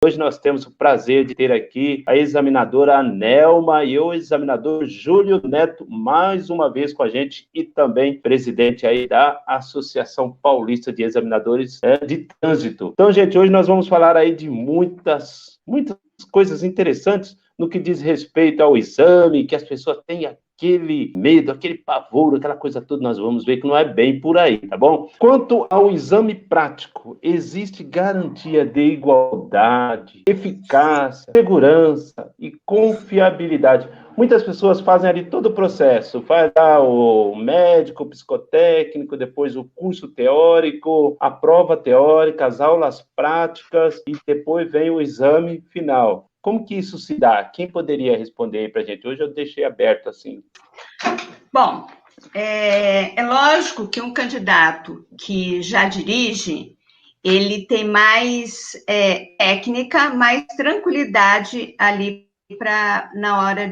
Hoje nós temos o prazer de ter aqui a examinadora Anelma e o examinador Júlio Neto, mais uma vez com a gente, e também presidente aí da Associação Paulista de Examinadores de Trânsito. Então, gente, hoje nós vamos falar aí de muitas coisas interessantes no que diz respeito ao exame, que as pessoas têm aquele medo, aquele pavor, aquela coisa toda, nós vamos ver que não é bem por aí, tá bom? Quanto ao exame prático, existe garantia de igualdade, eficácia, segurança e confiabilidade. Muitas pessoas fazem ali todo o processo, faz lá o médico, o psicotécnico, depois o curso teórico, a prova teórica, as aulas práticas e depois vem o exame final. Como que isso se dá? Quem poderia responder aí para a gente? Hoje eu deixei aberto assim. Bom, é lógico que um candidato que já dirige, ele tem mais técnica, mais tranquilidade ali na hora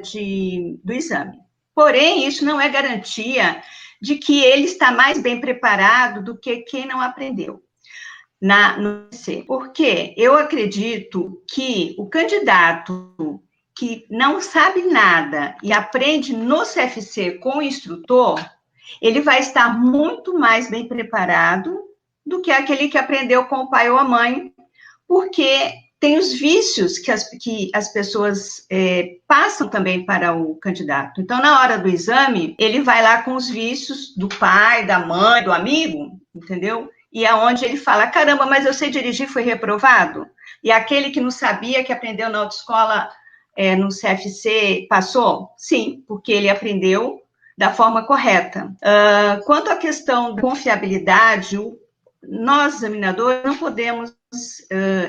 do exame. Porém, isso não é garantia de que ele está mais bem preparado do que quem não aprendeu. Porque eu acredito que o candidato que não sabe nada e aprende no CFC com o instrutor, ele vai estar muito mais bem preparado do que aquele que aprendeu com o pai ou a mãe, porque tem os vícios que as pessoas passam também para o candidato. Então, na hora do exame, ele vai lá com os vícios do pai, da mãe, do amigo, entendeu? E aonde ele fala, caramba, mas eu sei dirigir, foi reprovado? E aquele que não sabia, que aprendeu na autoescola, no CFC, passou? Sim, porque ele aprendeu da forma correta. Quanto à questão da confiabilidade, nós, examinadores, não podemos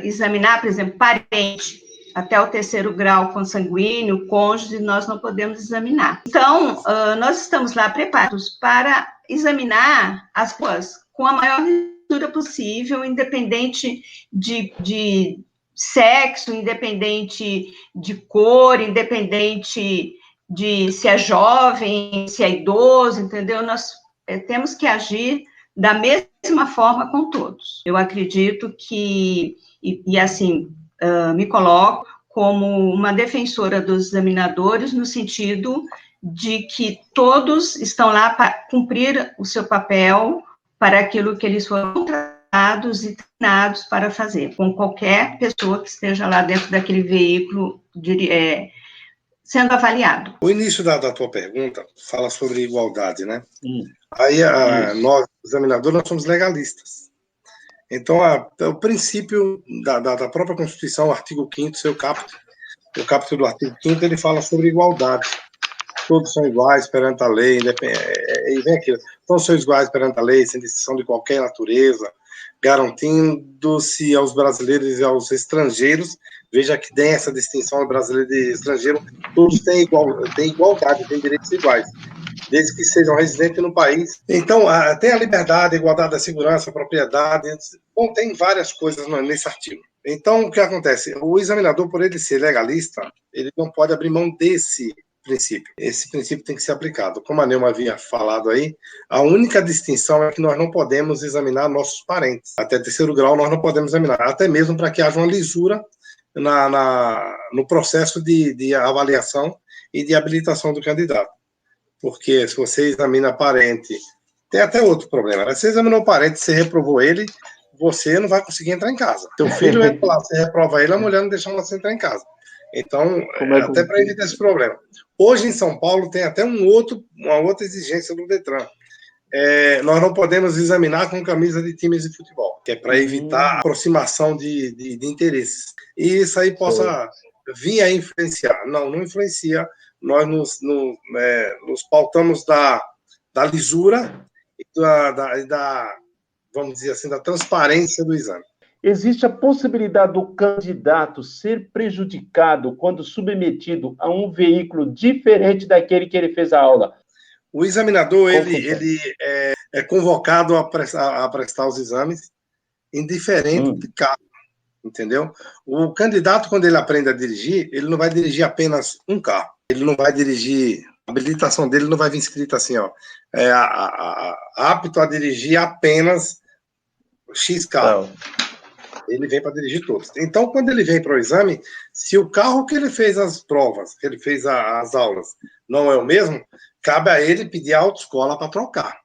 examinar, por exemplo, parente, até o 3º grau consanguíneo, cônjuge, nós não podemos examinar. Então, nós estamos lá preparados para examinar as pessoas com a maior leitura possível, independente de sexo, independente de cor, independente de se é jovem, se é idoso, entendeu? Nós temos que agir da mesma forma com todos. Eu acredito que, assim, me coloco como uma defensora dos examinadores, no sentido de que todos estão lá para cumprir o seu papel, para aquilo que eles foram contratados e treinados para fazer, com qualquer pessoa que esteja lá dentro daquele veículo sendo avaliado. O início da tua pergunta fala sobre igualdade, né? Aí, nós, examinadores, nós somos legalistas. Então, o princípio da própria Constituição, o artigo 5º, seu caput, o caput do artigo 5º, ele fala sobre igualdade. Todos são iguais perante a lei, e vem aquilo. Todos são iguais perante a lei, sem distinção de qualquer natureza, garantindo-se aos brasileiros e aos estrangeiros, veja que tem essa distinção brasileiro e estrangeiro, todos têm igualdade, têm direitos iguais, desde que sejam residentes no país. Então, tem a liberdade, a igualdade, a segurança, a propriedade, bom, tem várias coisas nesse artigo. Então, o que acontece? O examinador, por ele ser legalista, ele não pode abrir mão desse princípio. Esse princípio tem que ser aplicado. Como a Neuma havia falado aí, a única distinção é que nós não podemos examinar nossos parentes. Até 3º grau nós não podemos examinar, até mesmo para que haja uma lisura no processo de avaliação e de habilitação do candidato. Porque se você examina parente, tem até outro problema. Se você examinou parente, você reprovou ele, você não vai conseguir entrar em casa. Seu filho entra lá, você reprova ele, a mulher não deixa você entrar em casa. Então, até para evitar esse problema. Hoje, em São Paulo, tem até uma outra exigência do Detran. Nós não podemos examinar com camisa de times de futebol, que é para evitar a aproximação de interesses. E isso aí possa vir a influenciar. Não influencia. Nós nos pautamos da lisura e vamos dizer assim, da transparência do exame. Existe a possibilidade do candidato ser prejudicado quando submetido a um veículo diferente daquele que ele fez a aula? O examinador, ele é convocado a prestar os exames em diferente carro, entendeu? O candidato, quando ele aprende a dirigir, ele não vai dirigir apenas um carro. Ele não vai dirigir, a habilitação dele não vai vir escrita assim, ó, apto a dirigir apenas X carro. Ele vem para dirigir todos. Então, quando ele vem para o exame, se o carro que ele fez as provas, que ele fez as aulas, não é o mesmo, cabe a ele pedir a autoescola para trocar.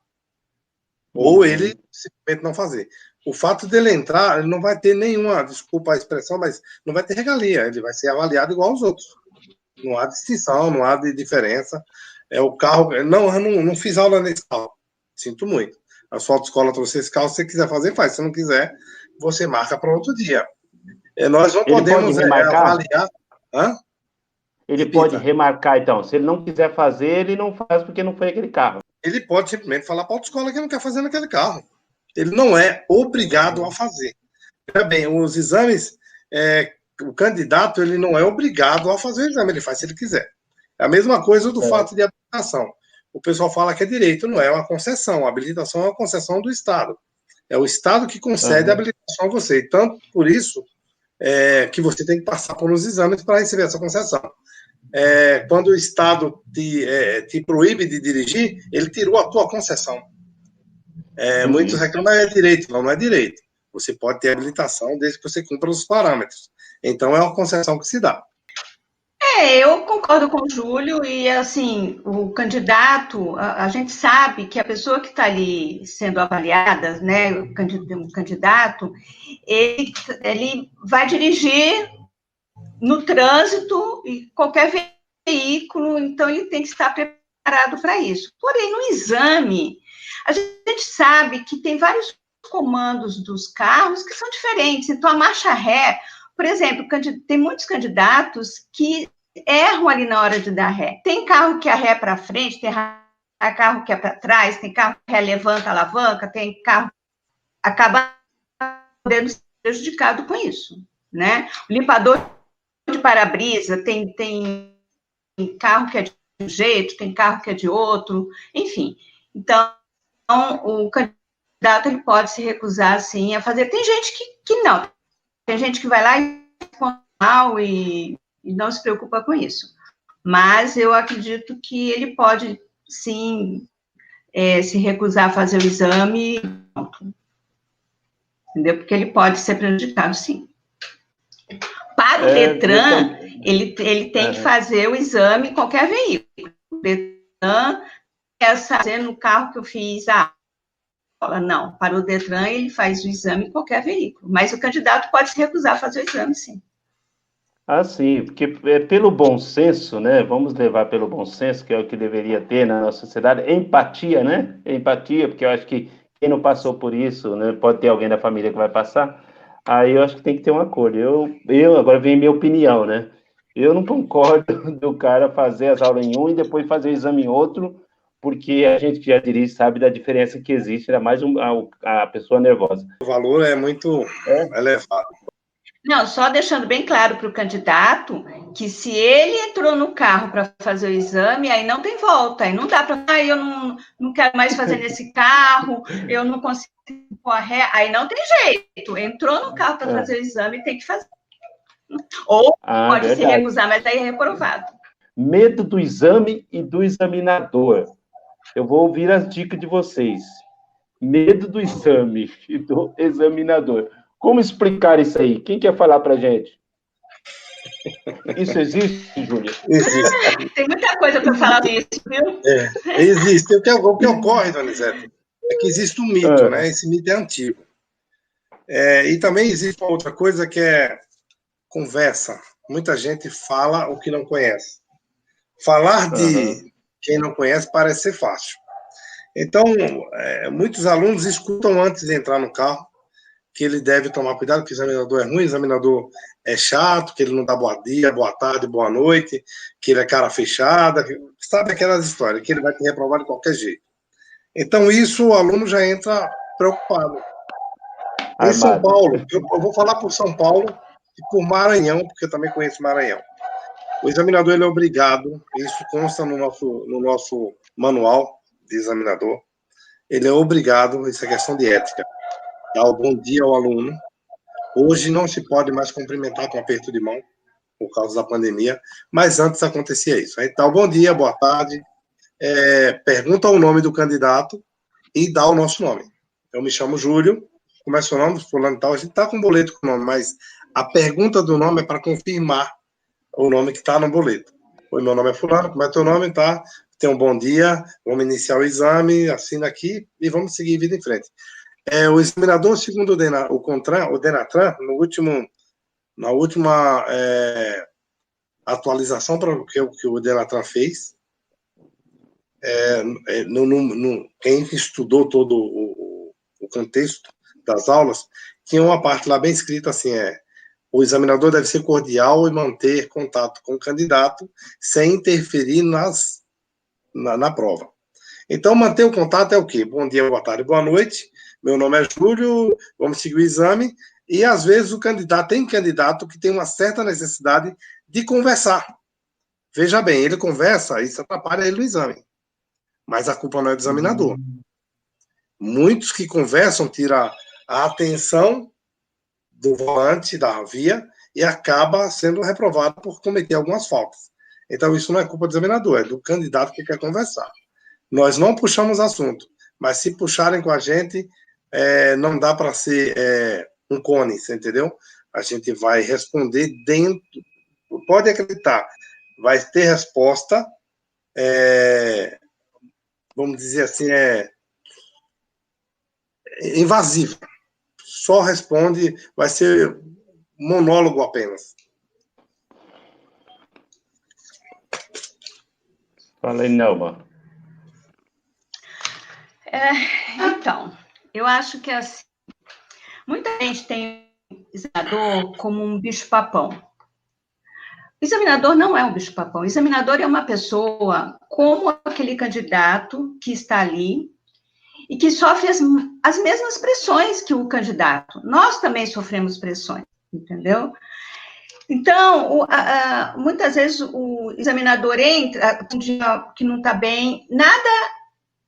Ou ele simplesmente não fazer. O fato dele entrar, ele não vai ter nenhuma, desculpa a expressão, mas não vai ter regalia. Ele vai ser avaliado igual aos outros. Não há distinção, não há de diferença. É o carro... Não, eu não fiz aula nesse carro. Sinto muito. A sua autoescola trouxe esse carro, se você quiser fazer, faz. Se não quiser, você marca para outro dia. Nós não podemos avaliar... Hã? Ele pode remarcar, então. Se ele não quiser fazer, ele não faz porque não foi aquele carro. Ele pode simplesmente falar para a autoescola que não quer fazer naquele carro. Ele não é obrigado a fazer. Bem, os exames, o candidato ele não é obrigado a fazer o exame, ele faz se ele quiser. É a mesma coisa do fato de habilitação. O pessoal fala que é direito, não é uma concessão. A habilitação é uma concessão do Estado. É o Estado que concede a habilitação a você. E tanto por isso que você tem que passar por uns exames para receber essa concessão. Quando o Estado te proíbe de dirigir, ele tirou a tua concessão. Muitos reclamam, é direito. Não é direito. Você pode ter habilitação desde que você cumpra os parâmetros. Então, é uma concessão que se dá. Eu concordo com o Júlio, e assim, o candidato, a gente sabe que a pessoa que está ali sendo avaliada, né, o candidato, ele vai dirigir no trânsito e qualquer veículo, então ele tem que estar preparado para isso. Porém, no exame, a gente sabe que tem vários comandos dos carros que são diferentes. Então, a marcha ré, por exemplo, tem muitos candidatos que erram ali na hora de dar ré. Tem carro que é ré para frente, tem carro que é para trás, tem carro que levanta a alavanca, tem carro que acaba sendo prejudicado com isso, né? O limpador de para-brisa, tem carro que é de um jeito, tem carro que é de outro, enfim. Então, o candidato ele pode se recusar, sim, a fazer. Tem gente que não. Tem gente que vai lá e não se preocupa com isso. Mas eu acredito que ele pode, sim, se recusar a fazer o exame, entendeu? Porque ele pode ser prejudicado, sim. Para o Detran, ele tem que fazer o exame em qualquer veículo. O Detran quer fazer no carro que eu fiz a aula. Não, para o Detran, ele faz o exame em qualquer veículo. Mas o candidato pode se recusar a fazer o exame, sim. Sim, porque pelo bom senso, né? Vamos levar pelo bom senso, que é o que deveria ter na nossa sociedade, empatia, né? Empatia, porque eu acho que quem não passou por isso, né? Pode ter alguém da família que vai passar. Aí eu acho que tem que ter um acordo. Agora vem minha opinião, né? Eu não concordo do cara fazer as aulas em um e depois fazer o exame em outro, porque a gente que já dirige sabe da diferença que existe, ainda mais a pessoa nervosa. O valor é muito elevado. Não, só deixando bem claro para o candidato que se ele entrou no carro para fazer o exame, aí não tem volta, aí não dá para, eu não quero mais fazer nesse carro, eu não consigo pôr ré, aí não tem jeito, entrou no carro para fazer o exame, tem que fazer. Ou pode se recusar, mas aí é reprovado. Medo do exame e do examinador. Eu vou ouvir as dicas de vocês. Medo do exame e do examinador. Como explicar isso aí? Quem quer falar para a gente? Isso existe, Júlia? Existe. Tem muita coisa para falar disso, viu? Existe. O que ocorre, Donizete, é que existe um mito, né? Esse mito é antigo. E também existe uma outra coisa que é conversa. Muita gente fala o que não conhece. Falar de quem não conhece parece ser fácil. Então, muitos alunos escutam antes de entrar no carro que ele deve tomar cuidado, que o examinador é ruim, o examinador é chato, que ele não dá bom dia, boa tarde, boa noite, que ele é cara fechada, sabe aquelas histórias, que ele vai te reprovar de qualquer jeito. Então, isso o aluno já entra preocupado. Em São Paulo, eu vou falar por São Paulo e por Maranhão, porque eu também conheço Maranhão. O examinador ele é obrigado, isso consta no nosso manual de examinador, ele é obrigado, isso é questão de ética, dar um bom dia ao aluno. Hoje não se pode mais cumprimentar com aperto de mão, por causa da pandemia, mas antes acontecia isso. Aí dá um bom dia, boa tarde, pergunta o nome do candidato e dá o nosso nome. Eu me chamo Júlio, como é seu nome, fulano e tal, a gente está com o boleto com o nome, mas a pergunta do nome é para confirmar o nome que está no boleto. Oi, meu nome é fulano, como é teu nome, tá? Tenha um bom dia, vamos iniciar o exame, assina aqui e vamos seguir vida em frente. O examinador, segundo o Denatran, na última atualização que o Denatran fez, quem estudou todo o contexto das aulas, tinha uma parte lá bem escrita assim, o examinador deve ser cordial e manter contato com o candidato sem interferir na prova. Então, manter o contato é o quê? Bom dia, boa tarde, boa noite, meu nome é Júlio, vamos seguir o exame, e às vezes tem candidato que tem uma certa necessidade de conversar. Veja bem, ele conversa, isso atrapalha ele no exame. Mas a culpa não é do examinador. Muitos que conversam tiram a atenção do volante da via e acaba sendo reprovado por cometer algumas faltas. Então, isso não é culpa do examinador, é do candidato que quer conversar. Nós não puxamos assunto, mas se puxarem com a gente, não dá para ser um cone, você entendeu? A gente vai responder dentro, pode acreditar, vai ter resposta, vamos dizer assim, invasiva. Só responde, vai ser monólogo apenas. Fala aí, Nelma. Então, eu acho que assim, muita gente tem o examinador como um bicho-papão. O examinador não é um bicho-papão. O examinador é uma pessoa como aquele candidato que está ali e que sofre as mesmas pressões que o candidato. Nós também sofremos pressões, entendeu? Então, muitas vezes o examinador entra um dia que não está bem, nada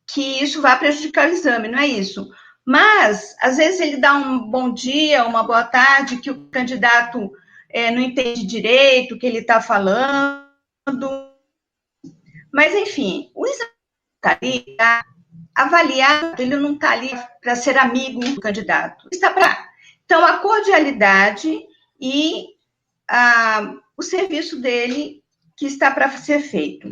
que isso vá prejudicar o exame, não é isso. Mas, às vezes, ele dá um bom dia, uma boa tarde, que o candidato não entende direito o que ele está falando. Mas, enfim, o examinador está ali para avaliar, ele não está ali para ser amigo do candidato. Está para. Então, a cordialidade e o serviço dele que está para ser feito.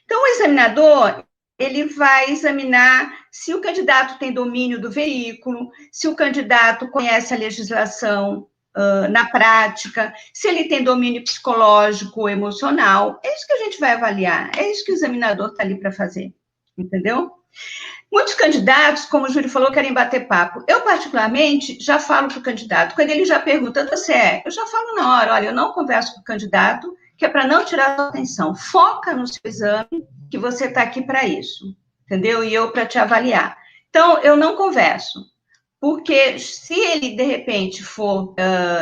Então, o examinador, ele vai examinar se o candidato tem domínio do veículo, se o candidato conhece a legislação na prática, se ele tem domínio psicológico, emocional. É isso que a gente vai avaliar, é isso que o examinador está ali para fazer, entendeu? Muitos candidatos, como o Júlio falou, querem bater papo. Eu, particularmente, já falo para o candidato, quando ele já pergunta, você é? Eu já falo na hora, olha, eu não converso com o candidato, que é para não tirar a sua atenção. Foca no seu exame, que você está aqui para isso, entendeu? E eu para te avaliar. Então, eu não converso, porque se ele, de repente, for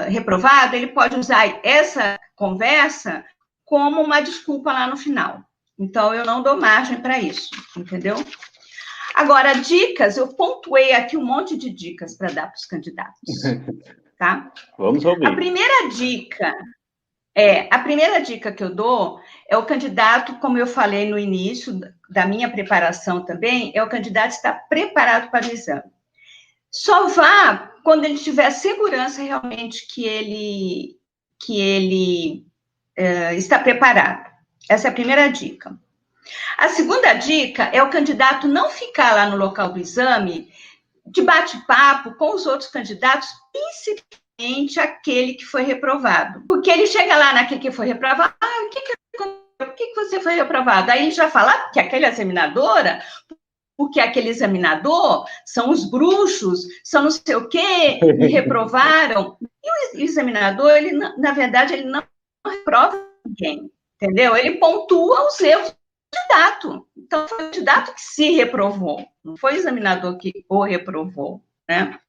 reprovado, ele pode usar essa conversa como uma desculpa lá no final. Então, eu não dou margem para isso, entendeu? Agora, dicas, eu pontuei aqui um monte de dicas para dar para os candidatos, tá? Vamos ouvir. A primeira dica que eu dou é o candidato, como eu falei no início da minha preparação também, é o candidato estar preparado para o exame. Só vá quando ele tiver segurança realmente que ele está preparado. Essa é a primeira dica. A segunda dica é o candidato não ficar lá no local do exame de bate-papo com os outros candidatos, principalmente aquele que foi reprovado. Porque ele chega lá naquele que foi reprovado, por que você foi reprovado? Aí ele já fala que aquela examinadora, porque aquele examinador são os bruxos, são não sei o quê, me reprovaram. E o examinador, ele, na verdade, ele não reprova ninguém, entendeu? Ele pontua os erros do candidato. Então, foi o candidato que se reprovou, não foi o examinador que o reprovou, né?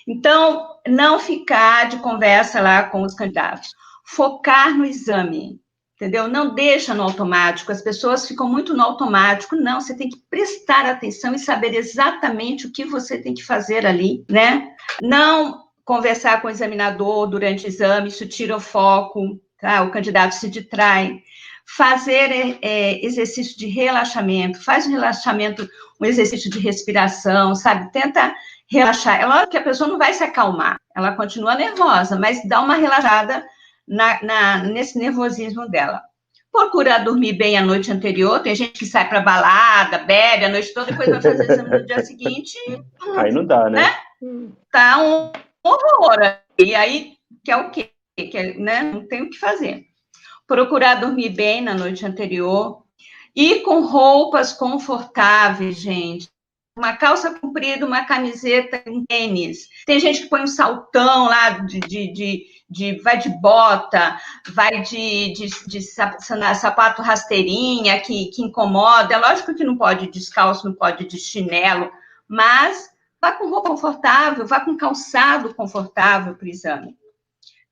Então, não ficar de conversa lá com os candidatos. Focar no exame, entendeu? Não deixa no automático, as pessoas ficam muito no automático. Não, você tem que prestar atenção e saber exatamente o que você tem que fazer ali, né? Não conversar com o examinador durante o exame, isso tira o foco, tá? O candidato se distrai. Fazer exercício de relaxamento, faz um relaxamento, um exercício de respiração, sabe? Tenta relaxar. É lógico que a pessoa não vai se acalmar, ela continua nervosa, mas dá uma relaxada nesse nervosismo dela. Procurar dormir bem a noite anterior. Tem gente que sai para balada, bebe a noite toda, depois vai fazer exame no dia seguinte. Aí não dá, né? Tá um horror. E aí, que é o quê? Né? Não tem o que fazer. Procurar dormir bem na noite anterior. Ir com roupas confortáveis, gente. Uma calça comprida, uma camiseta, um tênis. Tem gente que põe um saltão lá, vai de bota, vai de sapato rasteirinha, que incomoda. É lógico que não pode descalço, não pode de chinelo, mas vá com roupa confortável, vá com calçado confortável para o exame.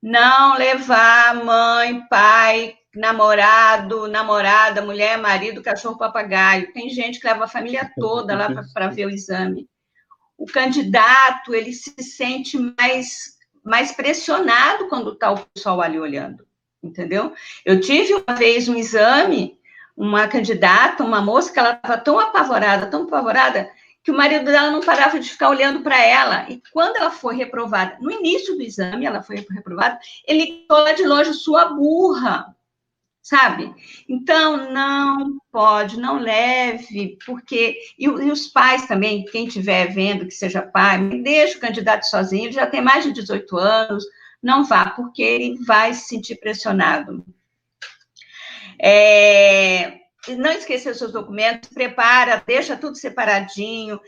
Não levar mãe, pai, namorado, namorada, mulher, marido, cachorro, papagaio. Tem gente que leva a família toda lá para ver o exame. O candidato, ele se sente mais pressionado quando está o pessoal ali olhando, entendeu? Eu tive uma vez um exame, uma candidata, uma moça, que ela estava tão apavorada, que o marido dela não parava de ficar olhando para ela. E quando ela foi reprovada, no início do exame, ela foi reprovada, ele gritou lá de longe, sua burra, sabe? Então, não pode, não leve, porque... E os pais também, quem estiver vendo que seja pai, deixa o candidato sozinho, ele já tem mais de 18 anos, não vá, porque ele vai se sentir pressionado. Não esquecer os seus documentos, prepara, deixa tudo separadinho.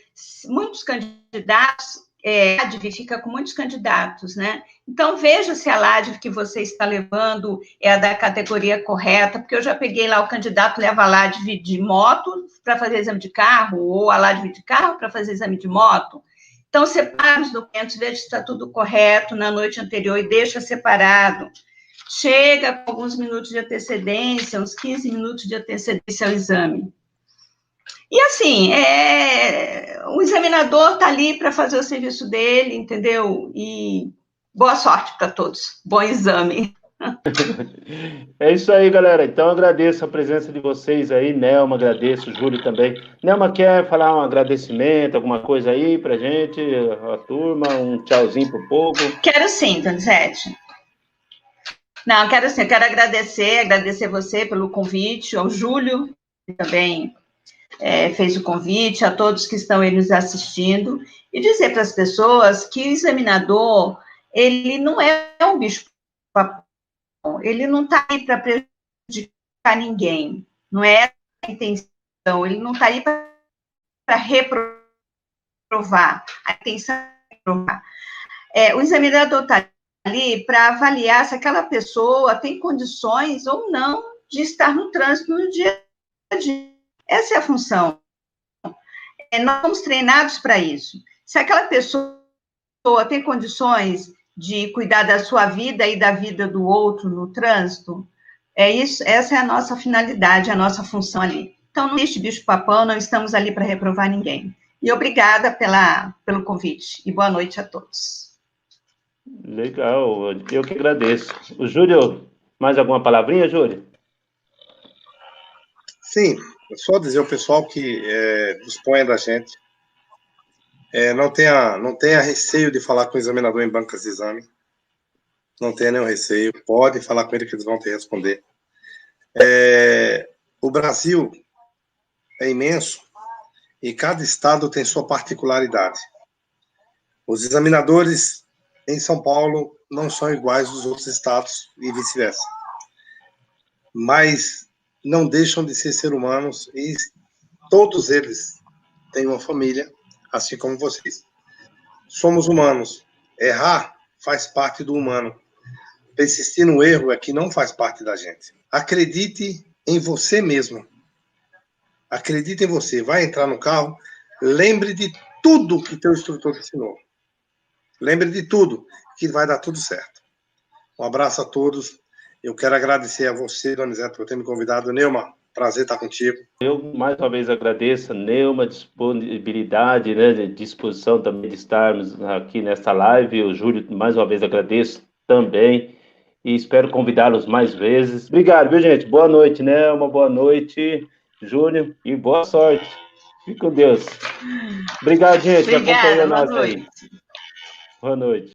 Muitos candidatos, a LADV fica com muitos candidatos, né? Então, veja se a LADV que você está levando é a da categoria correta, porque eu já peguei lá, o candidato leva a LADV de moto para fazer exame de carro, ou a LADV de carro para fazer exame de moto. Então, separa os documentos, veja se está tudo correto na noite anterior e deixa separado. Chega com alguns minutos de antecedência, uns 15 minutos de antecedência ao exame. E assim, o examinador está ali para fazer o serviço dele, entendeu? E boa sorte para todos. Bom exame. É isso aí, galera. Então, agradeço a presença de vocês aí, Nelma, agradeço, Júlio também. Nelma, quer falar um agradecimento, alguma coisa aí pra gente, a turma, um tchauzinho pro povo? Quero sim, Donizete. Não, quero agradecer você pelo convite, ao Júlio, que também fez o convite, a todos que estão aí nos assistindo, e dizer para as pessoas que o examinador, ele não é um bicho-papão, ele não está aí para prejudicar ninguém, não é a intenção, ele não está aí para reprovar, a intenção é reprovar. O examinador está ali para avaliar se aquela pessoa tem condições ou não de estar no trânsito no dia a dia. Essa é a função. Nós somos treinados para isso. Se aquela pessoa tem condições de cuidar da sua vida e da vida do outro no trânsito, essa é a nossa finalidade, a nossa função ali. Então, não existe bicho-papão, não estamos ali para reprovar ninguém. E obrigada pelo convite. E boa noite a todos. Legal, eu que agradeço. O Júlio, mais alguma palavrinha, Júlio? Sim, só dizer ao pessoal que disponha da gente. Não tenha receio de falar com o examinador em bancas de exame. Não tenha nenhum receio. Pode falar com ele que eles vão te responder. O Brasil é imenso e cada estado tem sua particularidade. Os examinadores em São Paulo não são iguais aos outros estados e vice-versa. Mas não deixam de ser humanos e todos eles têm uma família, assim como vocês. Somos humanos. Errar faz parte do humano. Persistir no erro é que não faz parte da gente. Acredite em você mesmo. Acredite em você. Vai entrar no carro, lembre de tudo que teu instrutor te ensinou. Lembre de tudo, que vai dar tudo certo. Um abraço a todos. Eu quero agradecer a você, Donizete, por ter me convidado. Neuma, prazer estar contigo. Eu, mais uma vez, agradeço a Neuma, disponibilidade, né, disposição também de estarmos aqui nesta live. O Júlio, mais uma vez, agradeço também. E espero convidá-los mais vezes. Obrigado, viu, gente? Boa noite, Nelma. Boa noite, Júlio. E boa sorte. Fique com Deus. Obrigado, gente. Obrigada, Acompanhando boa nós noite. aí. Boa noite.